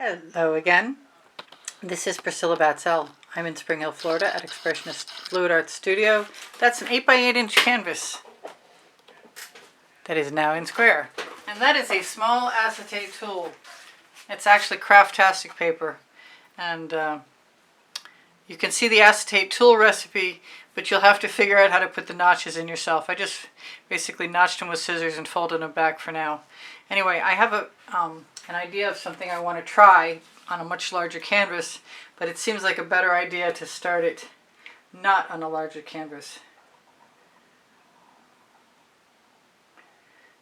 Hello again. This is Priscilla Batzell. I'm in Spring Hill, Florida at Expressionist Fluid Art Studio. That's an 8x8 canvas that is now in square. And that is a small acetate tool. It's actually Craftastic paper. And you can see the acetate tool recipe, but you'll have to figure out how to put the notches in yourself. I just basically notched them with scissors and folded them back for now. Anyway, I have an idea of something I want to try on a much larger canvas, but it seems like a better idea to start it not on a larger canvas.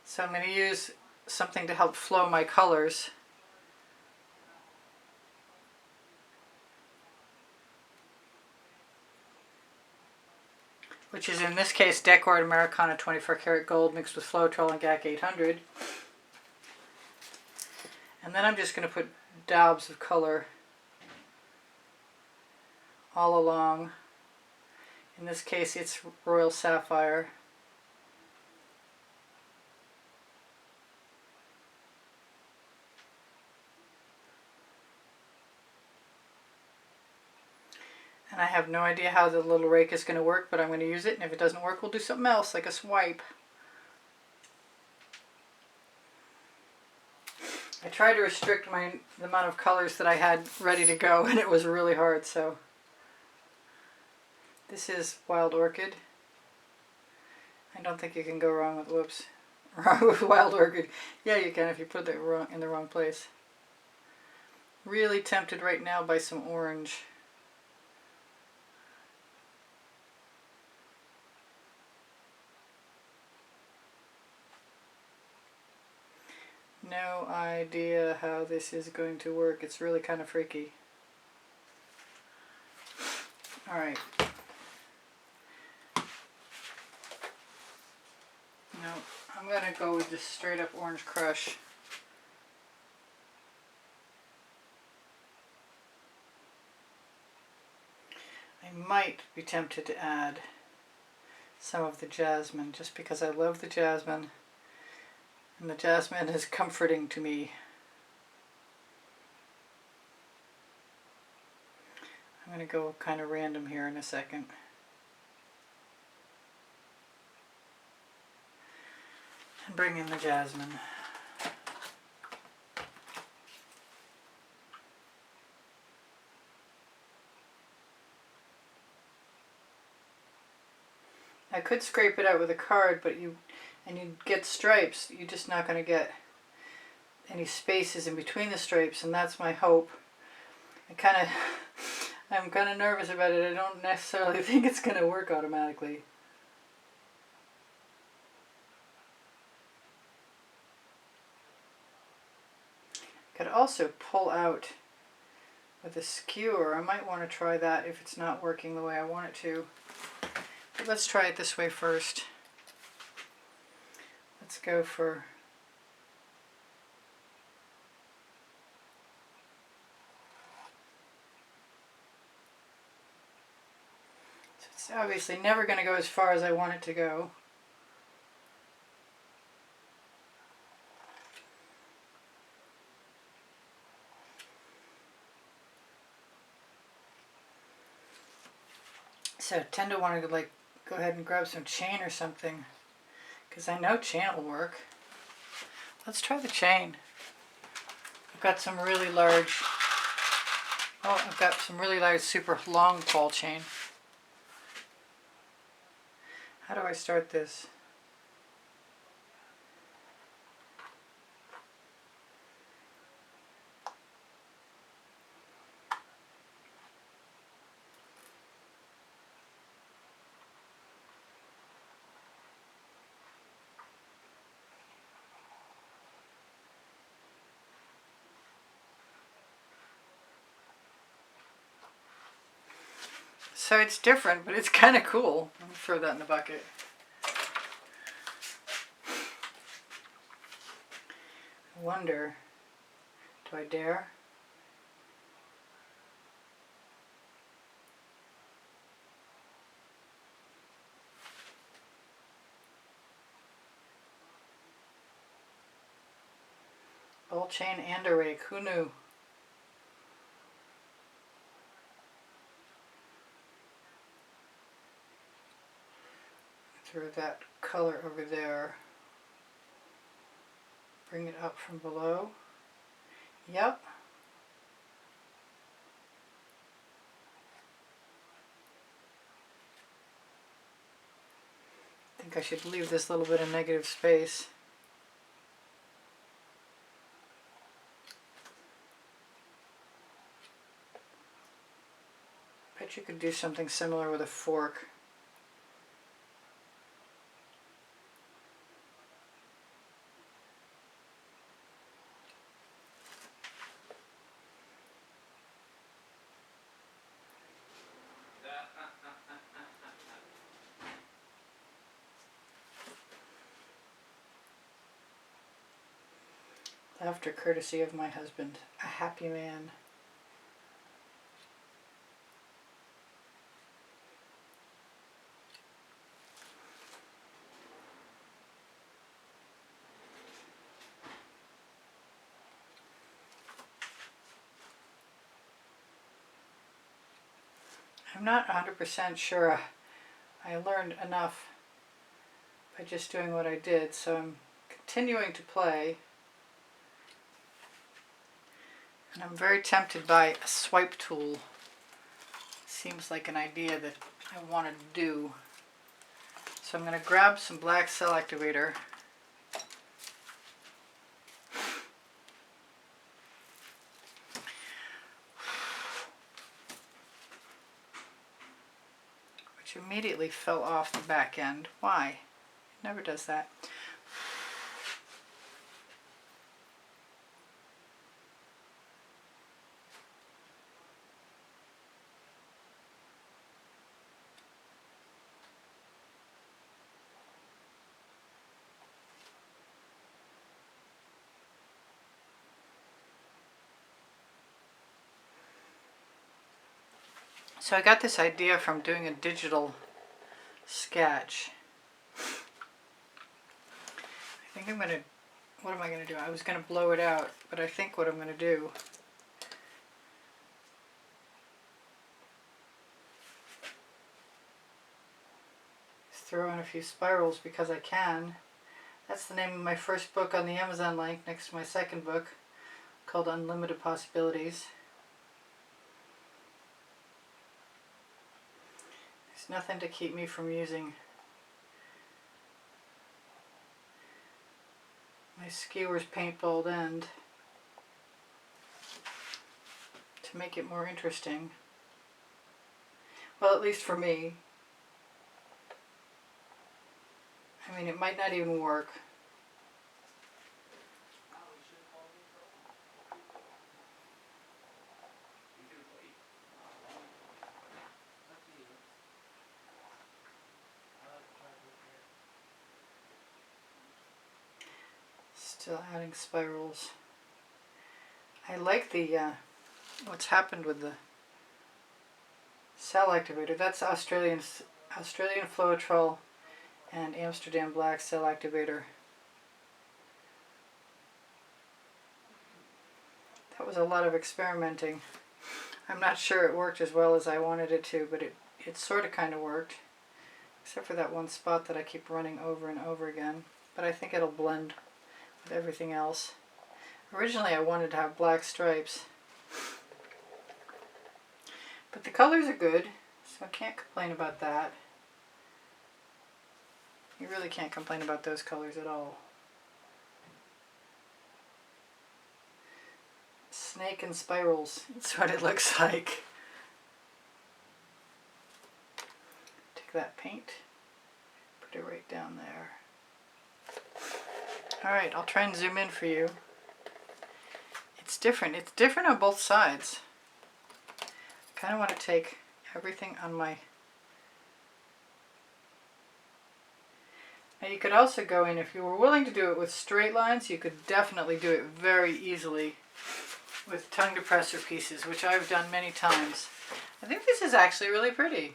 So I'm going to use something to help flow my colors. Which is in this case Decoart American 24 karat gold mixed with Floetrol and GAC 800. And then I'm just going to put daubs of color all along. In this case it's Royal Sapphire. And I have no idea how the little rake is going to work, but I'm going to use it, and if it doesn't work we'll do something else like a swipe. I tried to restrict the amount of colors that I had ready to go, and it was really hard. So this is Wild Orchid. I don't think you can go wrong with, whoops, wrong with Wild Orchid. Yeah, you can if you put it in the wrong place. Really tempted right now by some orange. No idea how this is going to work. It's really kind of freaky. Alright. No, I'm going to go with just straight up orange crush. I might be tempted to add some of the jasmine just because I love the jasmine. And the jasmine is comforting to me. I'm going to go kind of random here in a second. And bring in the jasmine. I could scrape it out with a card, but you get stripes. You're just not going to get any spaces in between the stripes, and that's my hope. I'm kind of nervous about it. I don't necessarily think it's going to work automatically. Could also pull out with a skewer. I might want to try that if it's not working the way I want it to. But let's try it this way first. Let's go for it's obviously never going to go as far as I want it to go. So I tend to want to go ahead and grab some chain or something, because I know chain will work. Let's try the chain. I've got some really large super long ball chain. How do I start this? So it's different, but it's kind of cool. Let me throw that in the bucket. I wonder, do I dare? Ball chain and a rake, who knew? through that color over there. Bring it up from below. Yep. I think I should leave this little bit of negative space. Bet you could do something similar with a fork. Laughter courtesy of my husband, a happy man. I'm not 100% sure I learned enough by just doing what I did, so I'm continuing to play. And I'm very tempted by a swipe tool. Seems like an idea that I want to do. So I'm going to grab some black cell activator. Which immediately fell off the back end. Why? It never does that. So I got this idea from doing a digital sketch. I think I'm going to, what am I going to do? I was going to blow it out, but I think what I'm going to do is throw in a few spirals because I can. That's the name of my first book on the Amazon link next to my second book called Unlimited Possibilities. There's nothing to keep me from using my Skewer's paintball end to make it more interesting. Well, at least for me. I mean, it might not even work. Still adding spirals. I like the what's happened with the cell activator. That's Australian Floetrol and Amsterdam Black cell activator. That was a lot of experimenting. I'm not sure it worked as well as I wanted it to, but it sort of kind of worked. Except for that one spot that I keep running over and over again. But I think it'll blend with everything else. Originally I wanted to have black stripes. But the colors are good, so I can't complain about that. You really can't complain about those colors at all. Snake and spirals, that's what it looks like. Take that paint, put it right down there. Alright, I'll try and zoom in for you. It's different. It's different on both sides. I kind of want to take everything on my... Now you could also go in, if you were willing to do it with straight lines, you could definitely do it very easily with tongue depressor pieces, which I've done many times. I think this is actually really pretty.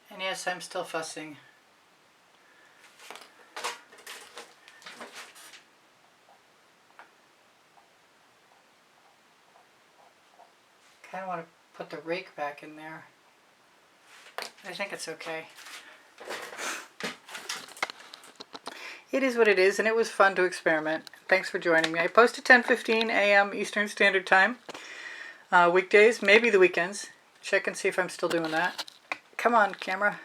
And yes, I'm still fussing. put the rake back in there. I think it's okay. It is what it is, and it was fun to experiment. Thanks for joining me. I post at 10:15 a.m. Eastern Standard Time. Weekdays, maybe the weekends. Check and see if I'm still doing that. Come on, camera.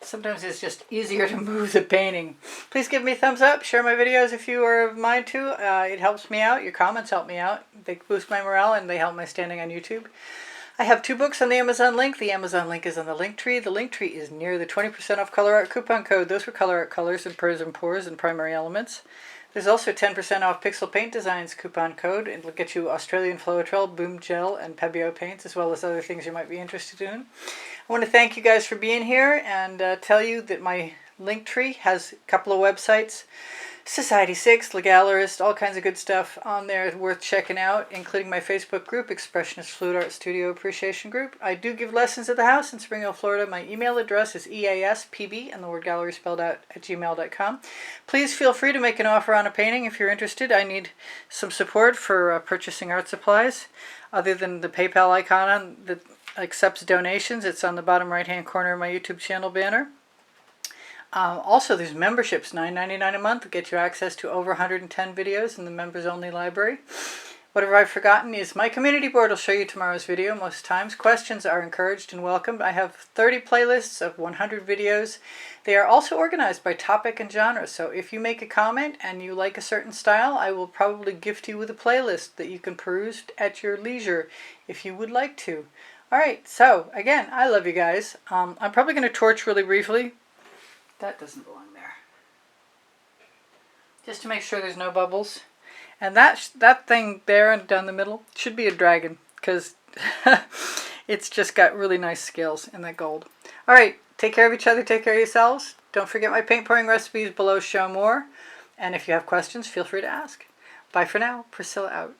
Sometimes it's just easier to move the painting. Please give me a thumbs up. Share my videos if you are of mine too. It helps me out. Your comments help me out. They boost my morale and they help my standing on YouTube. I have 2 books on the Amazon link. The Amazon link is on the link tree. The link tree is near the 20% off Colourarte coupon code. Those were Colourarte colors and Prizm Pours and Primary Elements. There's also 10% off Pixel Paint Designs coupon code. It'll get you Australian Floetrol, Boom Gel, and Pebeo paints, as well as other things you might be interested in. I want to thank you guys for being here and tell you that my link tree has a couple of websites. Society 6, The Gallerist, all kinds of good stuff on there worth checking out, including my Facebook group, Expressionist Fluid Art Studio Appreciation Group. I do give lessons at the house in Spring Hill, Florida. My email address is easpbgallery, and the word gallery spelled out, at gmail.com. Please feel free to make an offer on a painting if you're interested. I need some support for purchasing art supplies. Other than the PayPal icon that accepts donations, it's on the bottom right-hand corner of my YouTube channel banner. Also, there's memberships, $9.99 a month, get you access to over 110 videos in the members-only library. Whatever I've forgotten is my community board will show you tomorrow's video most times. Questions are encouraged and welcomed. I have 30 playlists of 100 videos. They are also organized by topic and genre, so if you make a comment and you like a certain style, I will probably gift you with a playlist that you can peruse at your leisure if you would like to. Alright, so again, I love you guys. I'm probably going to torch really briefly. That doesn't belong there. Just to make sure there's no bubbles. And that thing there and down the middle should be a dragon, because it's just got really nice scales in that gold. Alright, take care of each other, take care of yourselves. Don't forget my paint pouring recipes below show more. And if you have questions, feel free to ask. Bye for now. Priscilla out.